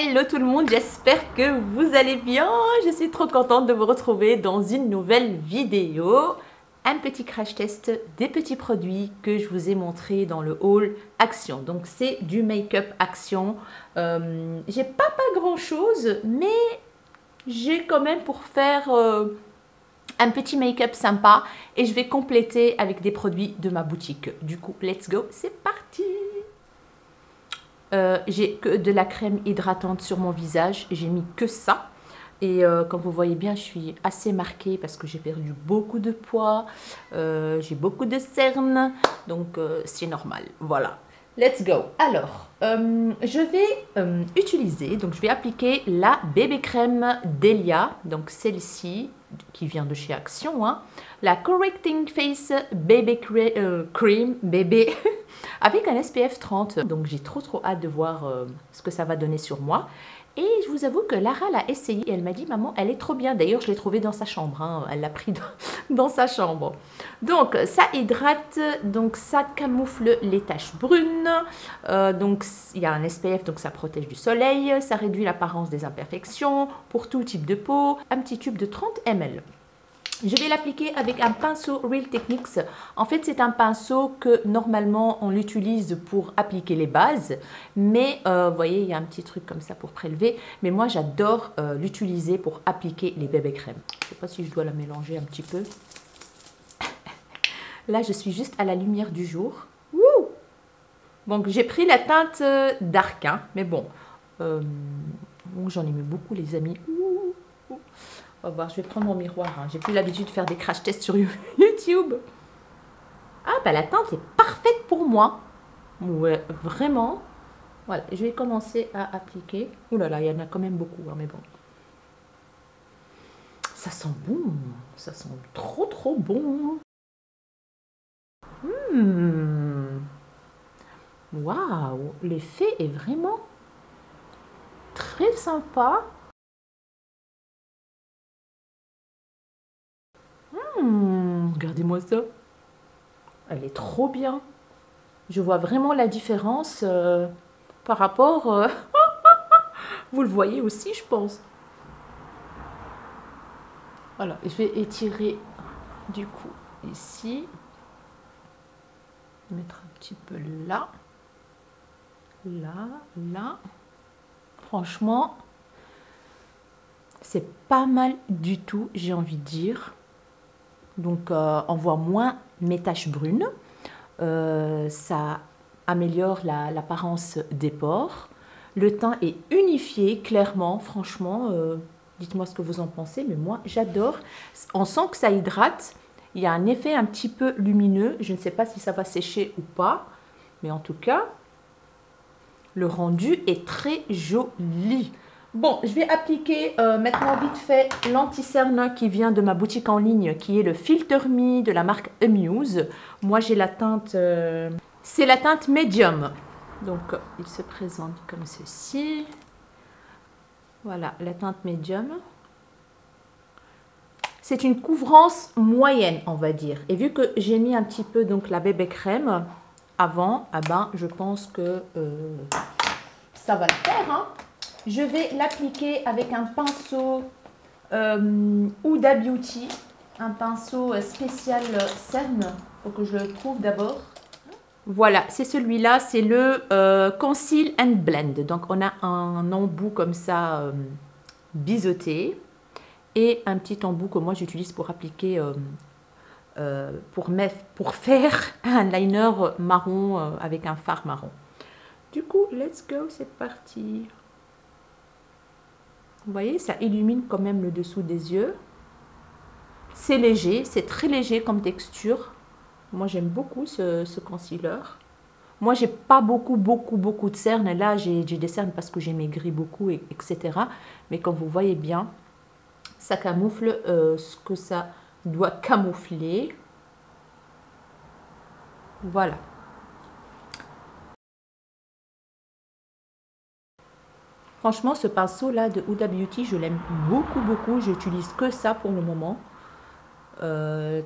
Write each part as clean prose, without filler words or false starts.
Hello tout le monde, j'espère que vous allez bien. Je suis trop contente de vous retrouver dans une nouvelle vidéo. Un petit crash test des petits produits que je vous ai montré dans le haul Action. Donc c'est du make-up Action. J'ai pas grand chose, mais j'ai quand même pour faire un petit make-up sympa. Et je vais compléter avec des produits de ma boutique. Du coup, let's go, c'est parti! J'ai que de la crème hydratante sur mon visage, j'ai mis que ça. Et comme vous voyez bien, je suis assez marquée parce que j'ai perdu beaucoup de poids, j'ai beaucoup de cernes, donc c'est normal. Voilà, let's go. Alors, je vais utiliser, donc je vais appliquer la bébé crème Delia, donc celle-ci qui vient de chez Action, hein. La Correcting Face Baby Cream, bébé avec un SPF 30. Donc j'ai trop hâte de voir ce que ça va donner sur moi. Et je vous avoue que Lara l'a essayé et elle m'a dit « Maman, elle est trop bien ». D'ailleurs, je l'ai trouvée dans sa chambre. Hein. Elle l'a pris dans sa chambre. Donc, ça hydrate, donc ça camoufle les taches brunes. Donc, il y a un SPF, donc ça protège du soleil. Ça réduit l'apparence des imperfections pour tout type de peau. Un petit tube de 30 ml. Je vais l'appliquer avec un pinceau Real Techniques. En fait, c'est un pinceau que normalement on l'utilise pour appliquer les bases. Mais vous voyez, il y a un petit truc comme ça pour prélever. Mais moi, j'adore l'utiliser pour appliquer les bébés crèmes. Je ne sais pas si je dois la mélanger un petit peu. Là, je suis juste à la lumière du jour. Wouh! Donc, j'ai pris la teinte Dark. Hein, mais bon, j'en ai mis beaucoup, les amis. On va voir, je vais prendre mon miroir. Hein. J'ai plus l'habitude de faire des crash tests sur YouTube. Ah, bah la teinte est parfaite pour moi. Ouais, vraiment. Voilà, je vais commencer à appliquer. Ouh là là, il y en a quand même beaucoup, hein, mais bon. Ça sent bon. Ça sent trop bon. Waouh, l'effet est vraiment très sympa. Regardez-moi ça. Elle est trop bien. Je vois vraiment la différence par rapport... vous le voyez aussi, je pense. Voilà, je vais étirer du coup ici. Mettre un petit peu là. Là. Franchement, c'est pas mal du tout, j'ai envie de dire. Donc, on voit moins mes taches brunes. Ça améliore l'apparence des pores. Le teint est unifié, clairement, franchement. Dites-moi ce que vous en pensez, mais moi, j'adore. On sent que ça hydrate. Il y a un effet un petit peu lumineux. Je ne sais pas si ça va sécher ou pas. Mais en tout cas, le rendu est très joli. Bon, je vais appliquer maintenant vite fait l'anti-cerne qui vient de ma boutique en ligne, qui est le Filter Me de la marque Amuse. Moi, j'ai la teinte, c'est la teinte Medium. Donc, il se présente comme ceci. Voilà, la teinte Medium. C'est une couvrance moyenne, on va dire. Et vu que j'ai mis un petit peu donc la bébé crème avant, ah ben, je pense que ça va le faire, hein. Je vais l'appliquer avec un pinceau Huda Beauty, un pinceau spécial cerne. Il faut que je le trouve d'abord. Voilà, c'est celui-là, c'est le Conceal and Blend. Donc, on a un embout comme ça, biseauté, et un petit embout que moi j'utilise pour appliquer, pour faire un liner marron avec un fard marron. Du coup, let's go, c'est parti. Vous voyez, ça illumine quand même le dessous des yeux. C'est léger, c'est très léger comme texture. Moi, j'aime beaucoup ce concealer. Moi, j'ai pas beaucoup de cernes. Là, j'ai des cernes parce que j'ai maigri beaucoup, etc. Mais comme vous voyez bien, ça camoufle ce que ça doit camoufler. Voilà. Franchement, ce pinceau-là de Huda Beauty, je l'aime beaucoup. J'utilise que ça pour le moment.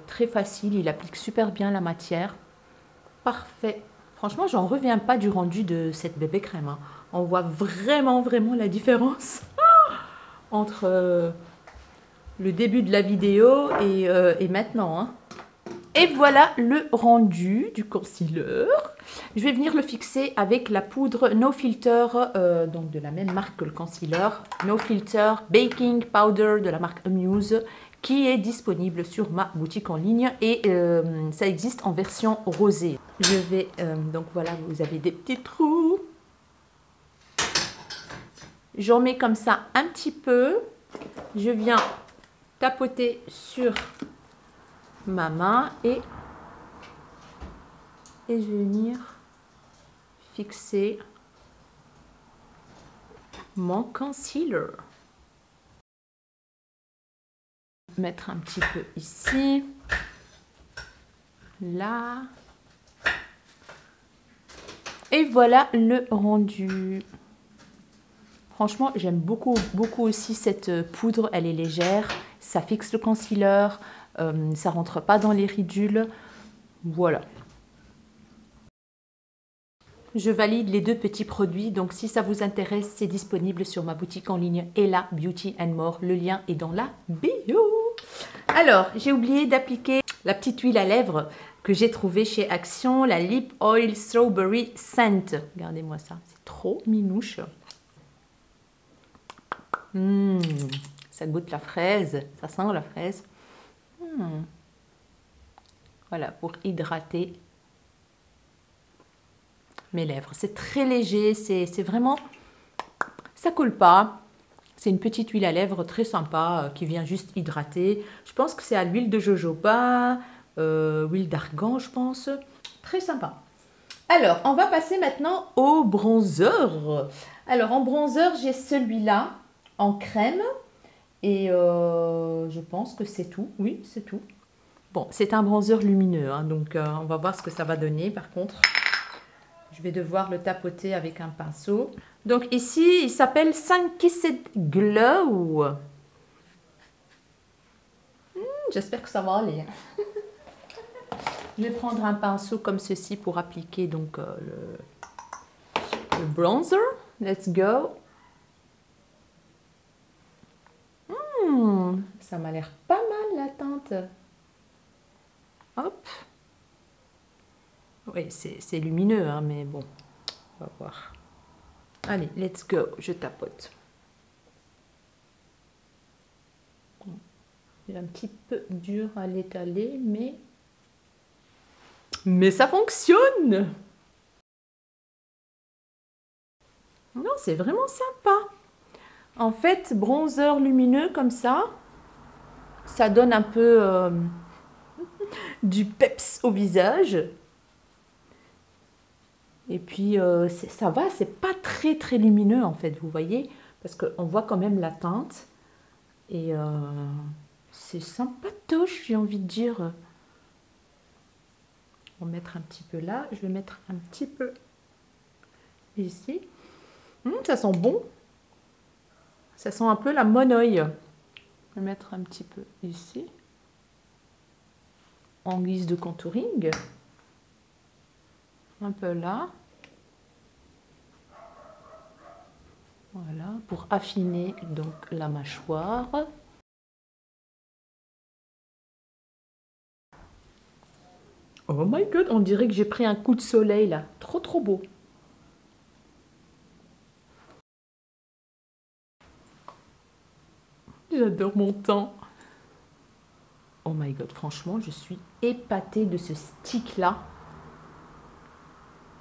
Très facile, il applique super bien la matière. Parfait. Franchement, j'en reviens pas du rendu de cette bébé crème. Hein. On voit vraiment la différence entre le début de la vidéo et maintenant. Hein. Et voilà le rendu du concealer. Je vais venir le fixer avec la poudre No Filter, donc de la même marque que le concealer, No Filter Baking Powder de la marque Amuse, qui est disponible sur ma boutique en ligne et ça existe en version rosée. Je vais, donc voilà, vous avez des petits trous. J'en mets comme ça un petit peu. Je viens tapoter sur ma main et je vais venir fixer mon concealer. Mettre un petit peu ici, là. Et voilà le rendu. Franchement, j'aime beaucoup aussi cette poudre. Elle est légère, ça fixe le concealer, ça rentre pas dans les ridules. Voilà. Je valide les deux petits produits, donc si ça vous intéresse, c'est disponible sur ma boutique en ligne Ella Beauty and More. Le lien est dans la bio. Alors, j'ai oublié d'appliquer la petite huile à lèvres que j'ai trouvée chez Action, la Lip Oil Strawberry Scent. Regardez-moi ça, c'est trop minouche. Ça goûte la fraise, ça sent la fraise. Voilà, pour hydrater mes lèvres. C'est très léger, c'est vraiment... Ça colle pas. C'est une petite huile à lèvres très sympa qui vient juste hydrater. Je pense que c'est à l'huile de jojoba, huile d'argan, je pense. Très sympa. Alors, on va passer maintenant au bronzer. Alors, en bronzer, j'ai celui-là en crème. Et je pense que c'est tout. Oui, c'est tout. Bon, c'est un bronzer lumineux, hein, donc on va voir ce que ça va donner. Par contre, je vais devoir le tapoter avec un pinceau. Donc ici, il s'appelle Sun Kissed Glow. J'espère que ça va aller. Je vais prendre un pinceau comme ceci pour appliquer donc le bronzer. Let's go. Ça m'a l'air pas mal la teinte. Hop. Oui, c'est lumineux, hein, mais bon, on va voir. Allez, let's go, je tapote. C'est un petit peu dur à l'étaler, mais ça fonctionne. Non, c'est vraiment sympa. En fait, bronzer lumineux comme ça donne un peu du peps au visage. Et puis, ça va, c'est pas très lumineux en fait, vous voyez, parce qu'on voit quand même la teinte. Et c'est sympatoche, j'ai envie de dire. On va mettre un petit peu là, je vais mettre un petit peu ici. Ça sent bon. Ça sent un peu la monoï. Je vais mettre un petit peu ici. En guise de contouring. Un peu là. Voilà, pour affiner donc la mâchoire. Oh my god, on dirait que j'ai pris un coup de soleil là. Trop beau. J'adore mon teint. Oh my god, franchement, je suis épatée de ce stick là.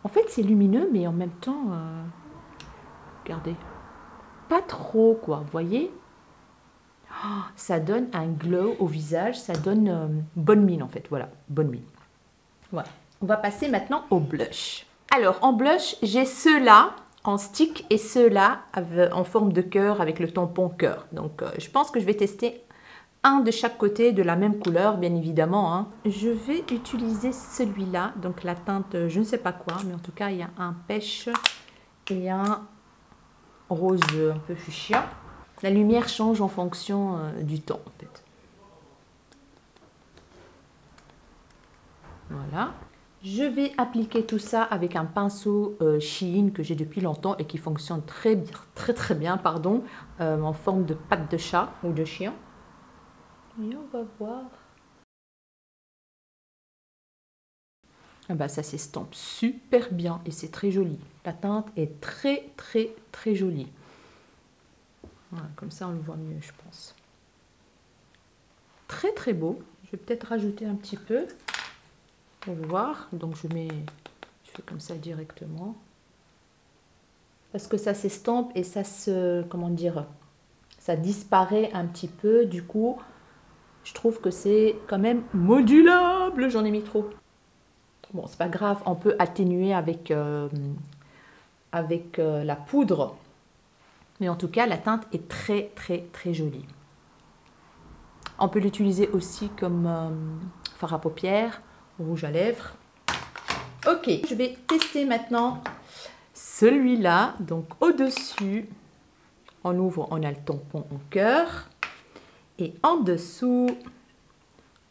En fait, c'est lumineux, mais en même temps, regardez, pas trop quoi, vous voyez. Oh, ça donne un glow au visage, ça donne bonne mine en fait, voilà, bonne mine. Voilà, on va passer maintenant au blush. Alors, en blush, j'ai ceux-là en stick et ceux-là en forme de cœur avec le tampon cœur. Donc, je pense que je vais tester un de chaque côté de la même couleur, bien évidemment. Hein. Je vais utiliser celui-là, donc la teinte, je ne sais pas quoi, mais en tout cas, il y a un pêche et un rose un peu fuchsia. La lumière change en fonction du temps, en fait. Voilà. Je vais appliquer tout ça avec un pinceau Shein que j'ai depuis longtemps et qui fonctionne très bien, pardon, en forme de patte de chat ou de chien. Et on va voir. Ah bah, ça s'estompe super bien et c'est très joli. La teinte est très jolie. Voilà, comme ça on le voit mieux, je pense. Très beau. Je vais peut-être rajouter un petit peu pour voir. Donc je fais comme ça directement. Parce que ça s'estompe et ça se, comment dire, ça disparaît un petit peu. Du coup, je trouve que c'est quand même modulable. J'en ai mis trop. Bon, c'est pas grave, on peut atténuer avec la poudre. Mais en tout cas, la teinte est très jolie. On peut l'utiliser aussi comme fard à paupières, rouge à lèvres. Ok, je vais tester maintenant celui-là. Donc au-dessus, on ouvre, on a le tampon en cœur. Et en dessous,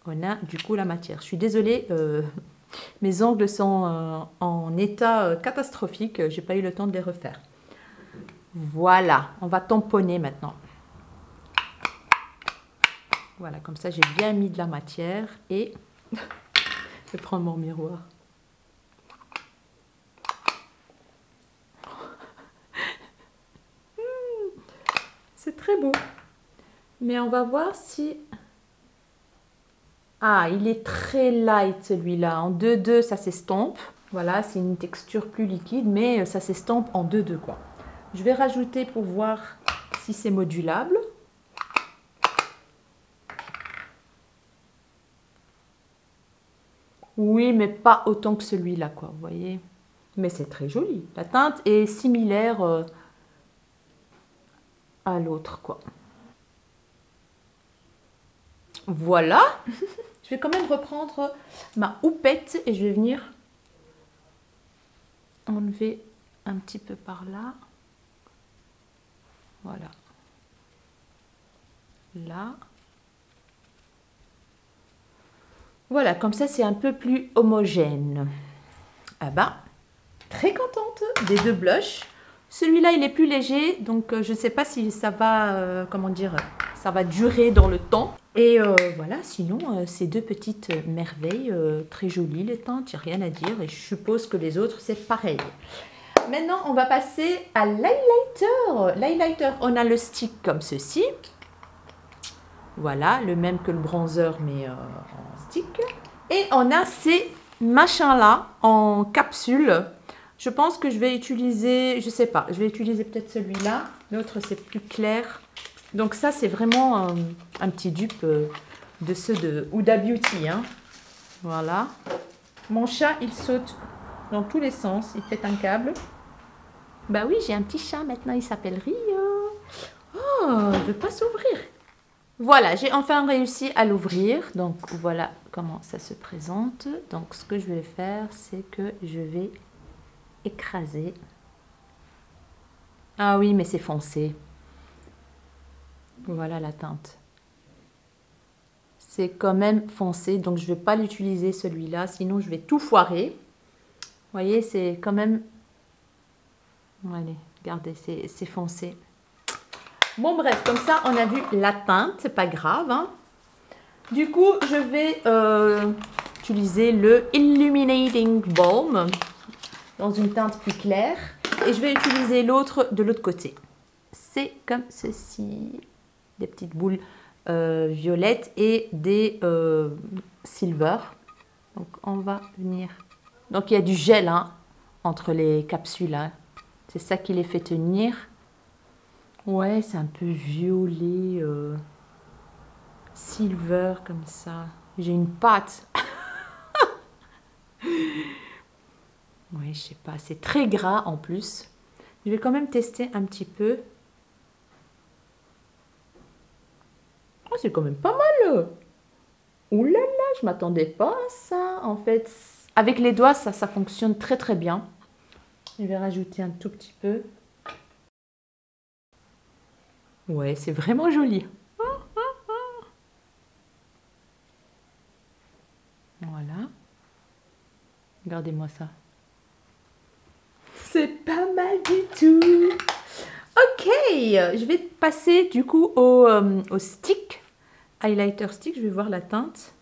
on a du coup la matière. Je suis désolée, mes ongles sont en état catastrophique. J'ai pas eu le temps de les refaire. Voilà, on va tamponner maintenant. Voilà, comme ça j'ai bien mis de la matière et je vais prendre mon miroir. C'est très beau. Mais on va voir si... Ah, il est très light celui-là. En 2-2, ça s'estompe. Voilà, c'est une texture plus liquide, mais ça s'estompe en 2-2 quoi. Je vais rajouter pour voir si c'est modulable. Oui, mais pas autant que celui-là, quoi, vous voyez. Mais c'est très joli. La teinte est similaire à l'autre, quoi. Voilà. Je vais quand même reprendre ma houppette et je vais venir enlever un petit peu par là. Voilà. Là. Voilà, comme ça c'est un peu plus homogène. Ah bah, très contente des deux blushs. Celui-là il est plus léger, donc je ne sais pas si ça va, comment dire, ça va durer dans le temps. Et voilà, sinon ces deux petites merveilles, très jolies les teintes, il n'y a rien à dire. Et je suppose que les autres c'est pareil. Maintenant on va passer à l'highlighter. L'highlighter, on a le stick comme ceci. Voilà, le même que le bronzer mais en stick. Et on a ces machins-là en capsule. Je pense que je vais utiliser, je sais pas, je vais utiliser peut-être celui-là. L'autre, c'est plus clair. Donc ça, c'est vraiment un petit dupe de ceux de Huda Beauty. Hein. Voilà. Mon chat, il saute dans tous les sens. Il pète un câble. Bah oui, j'ai un petit chat maintenant. Il s'appelle Rio. Oh, il ne veut pas s'ouvrir. Voilà, j'ai enfin réussi à l'ouvrir. Donc voilà comment ça se présente. Donc ce que je vais faire, c'est que je vais écraser. Ah oui, mais c'est foncé. Voilà la teinte. C'est quand même foncé, donc je ne vais pas l'utiliser celui-là, sinon je vais tout foirer. Vous voyez, c'est quand même... Allez, regardez, c'est foncé. Bon bref, comme ça on a vu la teinte, c'est pas grave. Hein. Du coup, je vais utiliser le Illuminating Balm dans une teinte plus claire. Et je vais utiliser l'autre de l'autre côté. C'est comme ceci. Des petites boules violettes et des silver. Donc on va venir... Donc il y a du gel hein, entre les capsules. Hein. C'est ça qui les fait tenir. Ouais, c'est un peu violet, silver comme ça. J'ai une pâte. Ouais, je sais pas, c'est très gras en plus. Je vais quand même tester un petit peu. Oh, c'est quand même pas mal. Ouh là là, je m'attendais pas à ça. En fait, avec les doigts, ça fonctionne très bien. Je vais rajouter un tout petit peu. Ouais, c'est vraiment joli. Voilà. Regardez-moi ça. C'est pas mal du tout. Ok, je vais passer du coup au stick. Highlighter stick, je vais voir la teinte.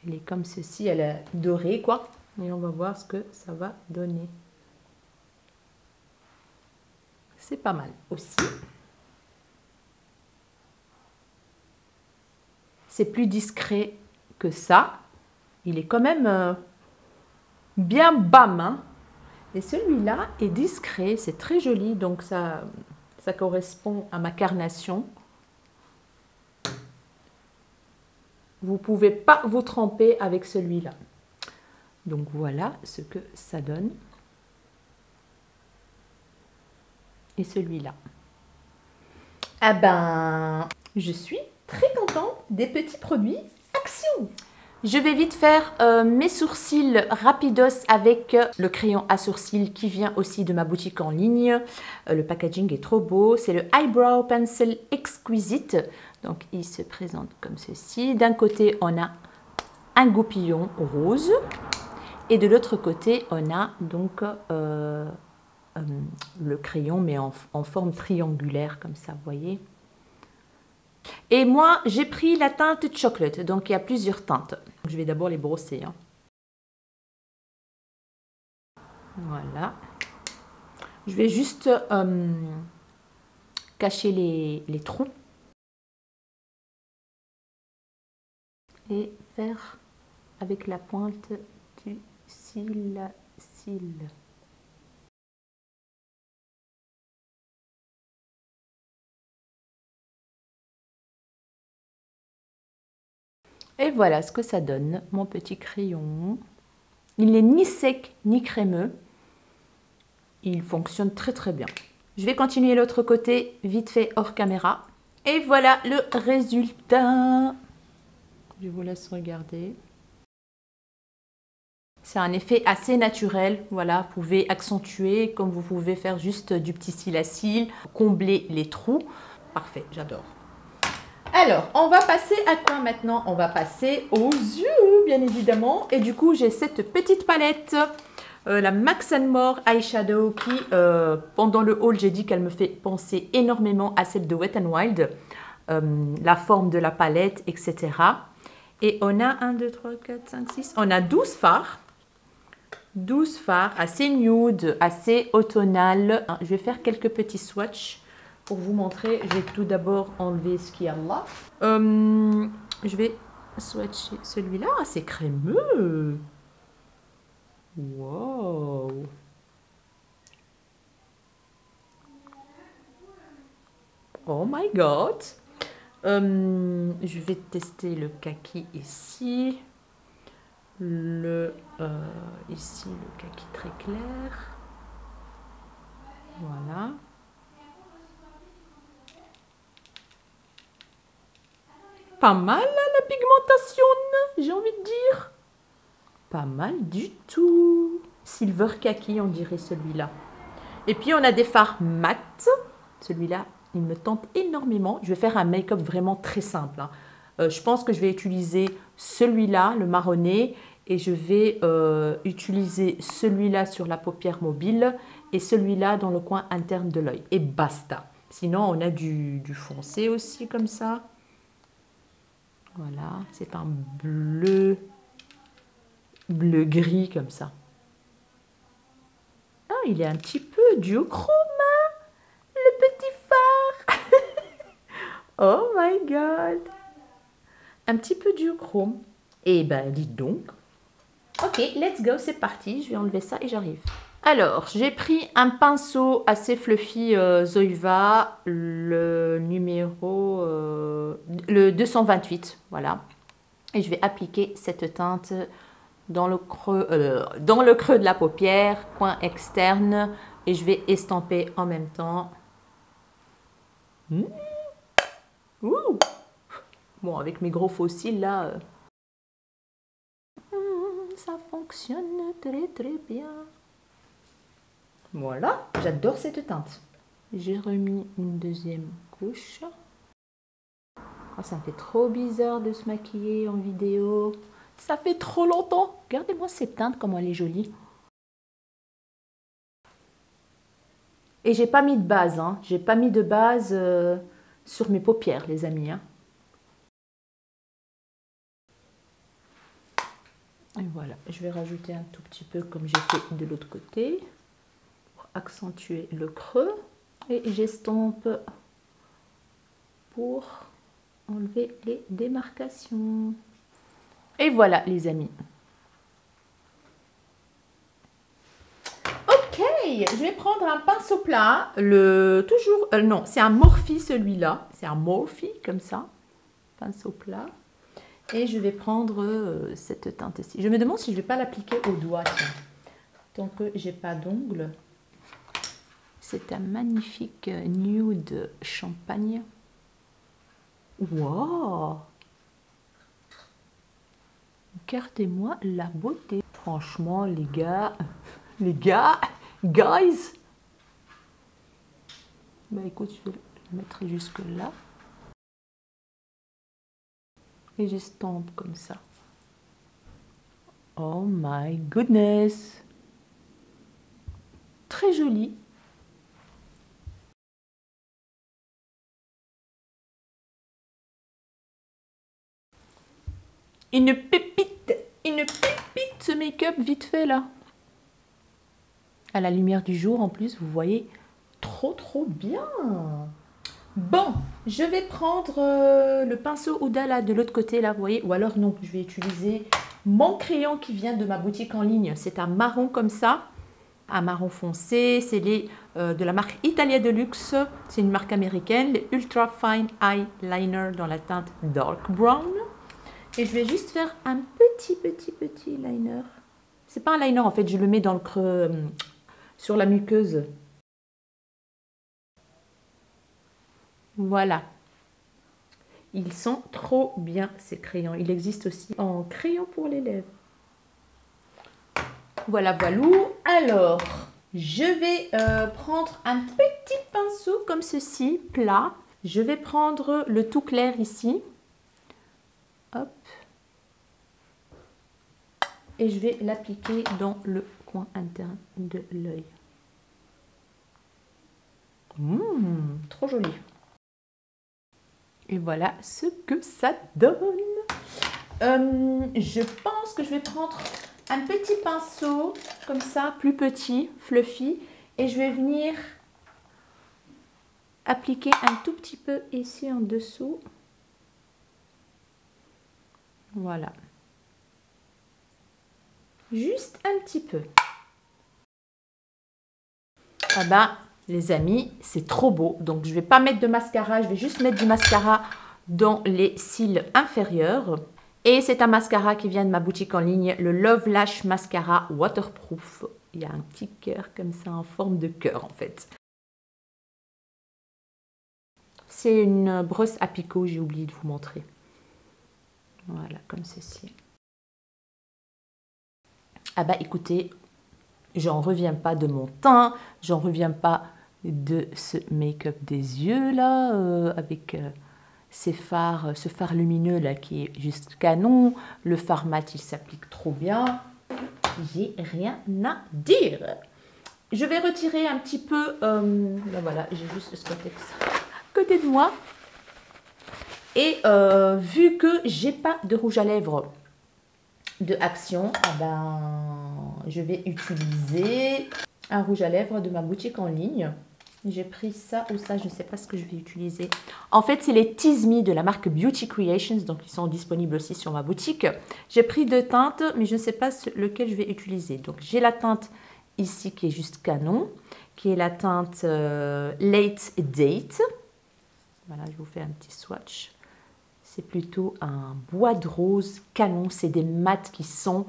Elle est comme ceci, elle est dorée quoi. Et on va voir ce que ça va donner. C'est pas mal aussi. C'est plus discret que ça. Il est quand même bien bas, hein. Et celui-là est discret, c'est très joli, donc ça correspond à ma carnation. Vous ne pouvez pas vous tromper avec celui-là. Donc voilà ce que ça donne. Et celui-là. Ah ben, je suis très contente des petits produits Action. Je vais vite faire mes sourcils rapidos avec le crayon à sourcils qui vient aussi de ma boutique en ligne. Le packaging est trop beau. C'est le Eyebrow Pencil Exquisite. Donc, il se présente comme ceci. D'un côté, on a un goupillon rose. Et de l'autre côté, on a donc le crayon, mais en forme triangulaire, comme ça, vous voyez. Et moi, j'ai pris la teinte chocolate, donc il y a plusieurs teintes. Je vais d'abord les brosser. Hein. Voilà. Je vais juste cacher les trous. Et faire avec la pointe du cil. Et voilà ce que ça donne, mon petit crayon. Il n'est ni sec ni crémeux. Il fonctionne très très bien. Je vais continuer l'autre côté, vite fait hors caméra. Et voilà le résultat. Je vous laisse regarder. C'est un effet assez naturel. Voilà, vous pouvez accentuer comme vous pouvez faire juste du petit cil à cils, combler les trous. Parfait, j'adore. Alors, on va passer à quoi maintenant? On va passer aux yeux, bien évidemment. Et du coup, j'ai cette petite palette, la Max More Eyeshadow, qui, pendant le haul, j'ai dit qu'elle me fait penser énormément à celle de Wet n Wild. La forme de la palette, etc. Et on a 1, 2, 3, 4, 5, 6. On a 12 fards. 12 fards, assez nude, assez automnal. Je vais faire quelques petits swatchs. Pour vous montrer, je vais tout d'abord enlever ce qu'il y a là. Je vais swatcher celui-là. C'est crémeux. Wow. Oh my god. Je vais tester le kaki ici. Ici, le kaki très clair. Voilà. Pas mal la pigmentation, j'ai envie de dire. Pas mal du tout. Silver kaki, on dirait celui-là. Et puis on a des fards mat. Celui-là, il me tente énormément. Je vais faire un make-up vraiment très simple. Hein. Je pense que je vais utiliser celui-là, le marronné. Et je vais utiliser celui-là sur la paupière mobile. Et celui-là dans le coin interne de l'œil. Et basta. Sinon, on a du foncé aussi comme ça. Voilà, c'est un bleu-gris comme ça. Ah, il est un petit peu duochrome, hein, le petit phare. Oh my god. Un petit peu duochrome. Eh ben, dites donc. Ok, let's go, c'est parti. Je vais enlever ça et j'arrive. Alors, j'ai pris un pinceau assez fluffy Zoeva, le numéro, le 228, voilà. Et je vais appliquer cette teinte dans le creux de la paupière, coin externe, et je vais estamper en même temps. Ouh. Bon, avec mes gros faux cils là, ça fonctionne très très bien. Voilà, j'adore cette teinte. J'ai remis une deuxième couche. Oh, ça me fait trop bizarre de se maquiller en vidéo. Ça fait trop longtemps. Regardez-moi cette teinte, comment elle est jolie. Et j'ai pas mis de base, hein. J'ai pas mis de base sur mes paupières, les amis. Hein. Et voilà, je vais rajouter un tout petit peu comme j'ai fait de l'autre côté pour accentuer le creux. Et j'estompe pour enlever les démarcations. Et voilà, les amis. Ok, je vais prendre un pinceau plat. Non, c'est un Morphe celui-là. C'est un Morphe comme ça. Pinceau plat. Et je vais prendre cette teinte-ci. Je me demande si je ne vais pas l'appliquer au doigt. Tiens. Tant que j'ai pas d'ongles. C'est un magnifique nude champagne. Wow! Regardez-moi la beauté. Franchement, les gars, guys. Bah écoute, je vais le mettre jusque là. Et j'estompe comme ça. Oh my goodness! Très joli. Une pépite ce make-up vite fait là. À la lumière du jour en plus, vous voyez trop bien. Bon, je vais prendre le pinceau Huda là de l'autre côté là, vous voyez. Ou alors non, je vais utiliser mon crayon qui vient de ma boutique en ligne. C'est un marron comme ça, un marron foncé. C'est de la marque Italia Deluxe. C'est une marque américaine, les Ultra Fine Eyeliner dans la teinte Dark Brown. Et je vais juste faire un petit liner. C'est pas un liner en fait, je le mets dans le creux, sur la muqueuse. Voilà. Ils sont trop bien ces crayons. Il existe aussi en crayon pour les lèvres. Voilà, voilou. Alors, je vais prendre un petit pinceau comme ceci, plat. Je vais prendre le tout clair ici. Hop. Et je vais l'appliquer dans le coin interne de l'œil. Trop joli. Et voilà ce que ça donne. Je pense que je vais prendre un petit pinceau, comme ça, plus petit, fluffy. Et je vais venir appliquer un tout petit peu ici en dessous. Voilà. Juste un petit peu. Ah ben, les amis, c'est trop beau. Donc, je ne vais pas mettre de mascara. Je vais juste mettre du mascara dans les cils inférieurs. Et c'est un mascara qui vient de ma boutique en ligne, le Love Lash Mascara Waterproof. Il y a un petit cœur comme ça en forme de cœur en fait. C'est une brosse à picot, j'ai oublié de vous montrer. Voilà, comme ceci. Ah bah écoutez, j'en reviens pas de mon teint, j'en reviens pas de ce make-up des yeux là, avec ce phare lumineux là qui est juste canon. Le fard mat il s'applique trop bien. J'ai rien à dire. Je vais retirer un petit peu, ben voilà, j'ai juste ce cotex à côté de moi. Et vu que j'ai pas de rouge à lèvres de Action, eh ben, je vais utiliser un rouge à lèvres de ma boutique en ligne. J'ai pris ça ou ça, je ne sais pas ce que je vais utiliser. En fait, c'est les Tease Me de la marque Beauty Creations, donc ils sont disponibles aussi sur ma boutique. J'ai pris deux teintes, mais je ne sais pas lequel je vais utiliser. Donc, j'ai la teinte ici qui est juste canon, qui est la teinte Late Date. Voilà, je vous fais un petit swatch. C'est plutôt un bois de rose canon. C'est des mats qui sont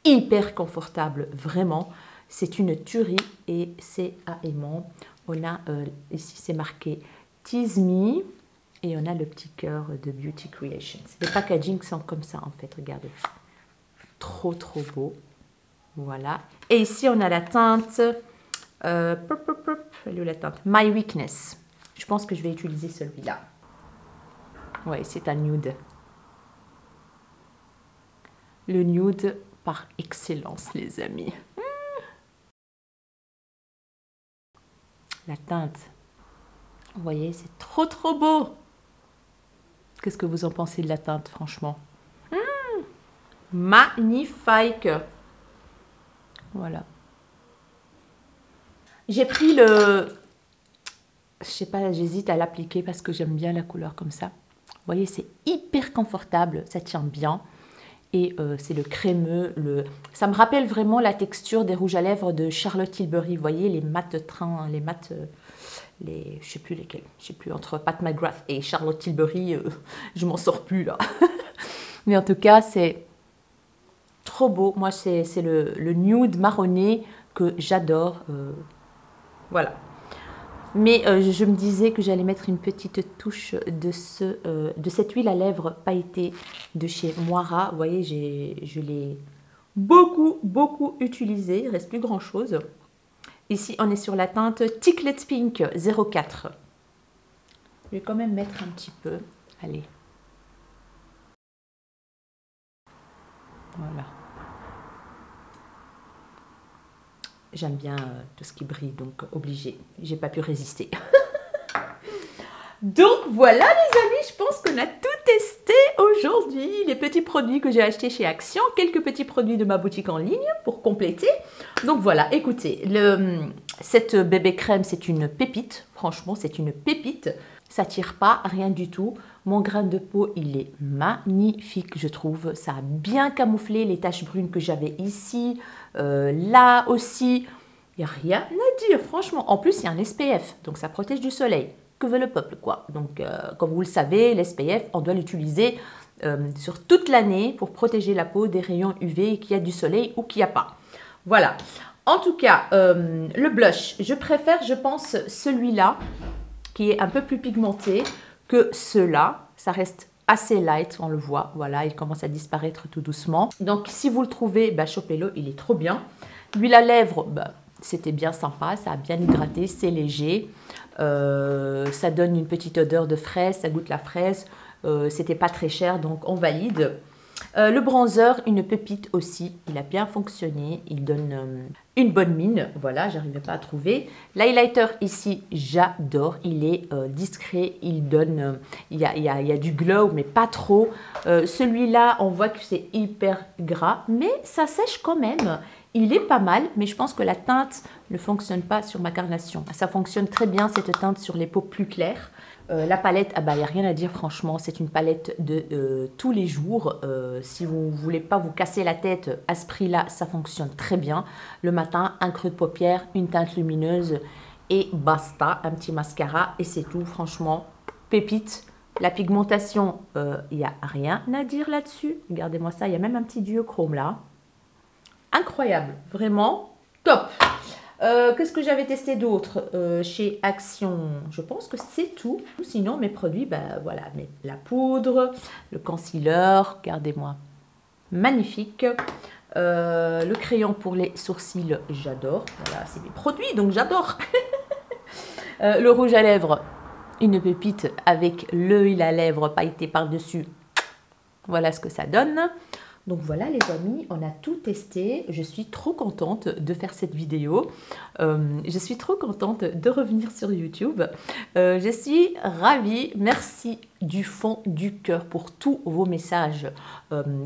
hyper confortables, vraiment. C'est une tuerie et c'est à aimant. On a ici, c'est marqué Tease Me et on a le petit cœur de Beauty Creations. Les packaging sont comme ça en fait, regardez. Trop beau. Voilà. Et ici, on a la teinte, elle est où la teinte My Weakness. Je pense que je vais utiliser celui-là. Ouais, c'est un nude. le nude par excellence, les amis. La teinte, vous voyez, c'est trop trop beau. Qu'est-ce que vous en pensez de la teinte, franchement? Magnifique. Voilà. J'ai pris le... Je sais pas, j'hésite à l'appliquer parce que j'aime bien la couleur comme ça. Vous voyez, c'est hyper confortable, ça tient bien. Et c'est le crémeux. Ça me rappelle vraiment la texture des rouges à lèvres de Charlotte Tilbury. Vous voyez, les mat trains, les mat... je sais plus lesquels. Je sais plus, entre Pat McGrath et Charlotte Tilbury, je m'en sors plus là. Mais en tout cas, c'est trop beau. Moi, c'est le nude marronné que j'adore. Voilà. Mais je me disais que j'allais mettre une petite touche de cette huile à lèvres pailletée de chez Moira. Vous voyez, je l'ai beaucoup utilisée. Il ne reste plus grand chose. Ici, on est sur la teinte Ticklet Pink 04. Je vais quand même mettre un petit peu. Allez. Voilà. J'aime bien tout ce qui brille, donc obligé. J'ai pas pu résister. Donc voilà les amis, je pense qu'on a tout testé aujourd'hui. Les petits produits que j'ai achetés chez Action, quelques petits produits de ma boutique en ligne pour compléter. Donc voilà, écoutez, cette bébé crème, c'est une pépite. Franchement, c'est une pépite. Ça tire pas, rien du tout. Mon grain de peau, il est magnifique, je trouve. Ça a bien camouflé les taches brunes que j'avais ici, là aussi. Il n'y a rien à dire, franchement. En plus, il y a un SPF, donc ça protège du soleil. Que veut le peuple, quoi. Donc, comme vous le savez, l'SPF, on doit l'utiliser sur toute l'année pour protéger la peau des rayons UV, qu'il y a du soleil ou qu'il n'y a pas. Voilà. En tout cas, le blush, je préfère, je pense, celui-là, qui est un peu plus pigmenté que ceux-là. Ça reste assez light, on le voit. Voilà, il commence à disparaître tout doucement. Donc, si vous le trouvez, bah, chopez-le, il est trop bien. L'huile à lèvres, bah, c'était bien sympa, ça a bien hydraté, c'est léger. Ça donne une petite odeur de fraise, ça goûte la fraise. C'était pas très cher, donc on valide. Le bronzer, une pépite aussi, il a bien fonctionné, il donne une bonne mine, voilà, j'arrivais pas à trouver. L'highlighter ici, j'adore, il est discret, il donne, il y a du glow, mais pas trop. Celui-là, on voit que c'est hyper gras, mais ça sèche quand même. Il est pas mal, mais je pense que la teinte ne fonctionne pas sur ma carnation. Ça fonctionne très bien, cette teinte, sur les peaux plus claires. La palette, ah bah, il n'y a rien à dire, franchement. C'est une palette de tous les jours. Si vous ne voulez pas vous casser la tête à ce prix-là, ça fonctionne très bien. Le matin, un creux de paupière, une teinte lumineuse et basta. Un petit mascara et c'est tout, franchement. Pépite. La pigmentation, il n'y a rien à dire là-dessus. Regardez-moi ça, il y a même un petit duochrome là. Incroyable, vraiment top. Qu'est-ce que j'avais testé d'autre chez Action? Je pense que c'est tout. Sinon, mes produits, ben voilà, la poudre, le concealer, regardez-moi, magnifique. Le crayon pour les sourcils, j'adore. Voilà, c'est mes produits, donc j'adore. Le rouge à lèvres, une pépite avec l'huile à lèvres pailletée par-dessus. Voilà ce que ça donne. Donc voilà les amis, on a tout testé. Je suis trop contente de faire cette vidéo. Je suis trop contente de revenir sur YouTube. Je suis ravie. Merci du fond du cœur pour tous vos messages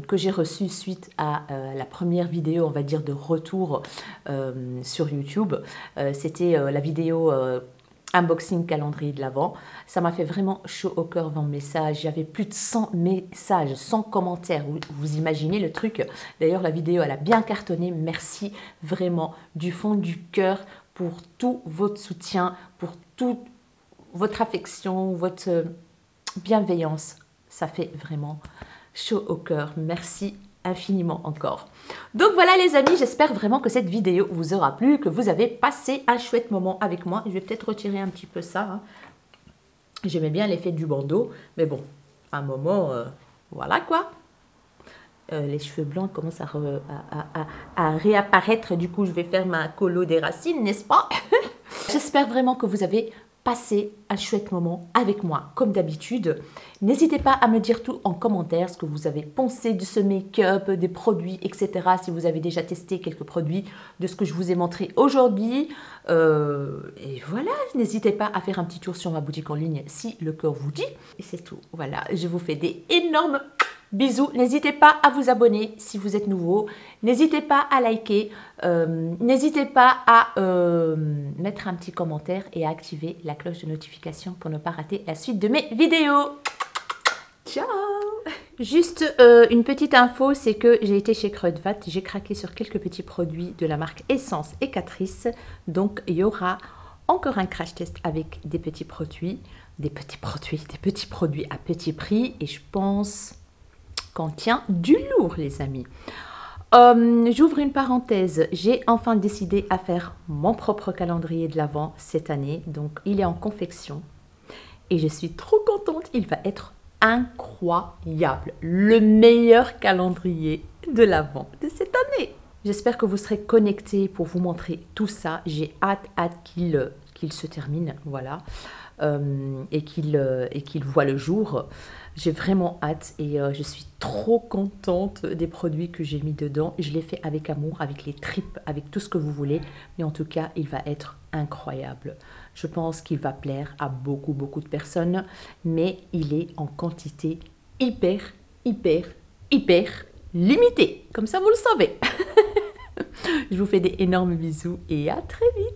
que j'ai reçus suite à la première vidéo, on va dire, de retour sur YouTube. C'était la vidéo... unboxing calendrier de l'Avent. Ça m'a fait vraiment chaud au cœur vos messages. Il y avait plus de 100 messages, 100 commentaires. Vous imaginez le truc. D'ailleurs, la vidéo, elle a bien cartonné. Merci vraiment du fond du cœur pour tout votre soutien, pour toute votre affection, votre bienveillance. Ça fait vraiment chaud au cœur. Merci infiniment encore. Donc voilà les amis, j'espère vraiment que cette vidéo vous aura plu, que vous avez passé un chouette moment avec moi. Je vais peut-être retirer un petit peu ça. Hein. J'aimais bien l'effet du bandeau, mais bon, à un moment, voilà quoi. Les cheveux blancs commencent à réapparaître, du coup je vais faire ma colo des racines, n'est-ce pas? J'espère vraiment que vous avez passer un chouette moment avec moi, comme d'habitude. N'hésitez pas à me dire tout en commentaire, ce que vous avez pensé de ce make-up, des produits, etc. Si vous avez déjà testé quelques produits de ce que je vous ai montré aujourd'hui. Et voilà, n'hésitez pas à faire un petit tour sur ma boutique en ligne si le cœur vous dit. Et c'est tout. Voilà, je vous fais des énormes bisous. N'hésitez pas à vous abonner si vous êtes nouveau. N'hésitez pas à liker. N'hésitez pas à mettre un petit commentaire et à activer la cloche de notification pour ne pas rater la suite de mes vidéos. Ciao! Juste une petite info, c'est que j'ai été chez Kruidvat, j'ai craqué sur quelques petits produits de la marque Essence et Catrice. Donc il y aura encore un crash test avec des petits produits à petit prix. Et je pense qu'on tient du lourd, les amis. J'ouvre une parenthèse, j'ai enfin décidé à faire mon propre calendrier de l'Avent cette année. Donc il est en confection et je suis trop contente, il va être incroyable, le meilleur calendrier de l'Avent de cette année. J'espère que vous serez connectés pour vous montrer tout ça. J'ai hâte qu'il se termine, voilà, et qu'il voit le jour. J'ai vraiment hâte et je suis trop contente des produits que j'ai mis dedans. Je l'ai fait avec amour, avec les tripes, avec tout ce que vous voulez. Mais en tout cas, il va être incroyable. Je pense qu'il va plaire à beaucoup de personnes. Mais il est en quantité hyper limitée. Comme ça, vous le savez. Je vous fais des énormes bisous et à très vite.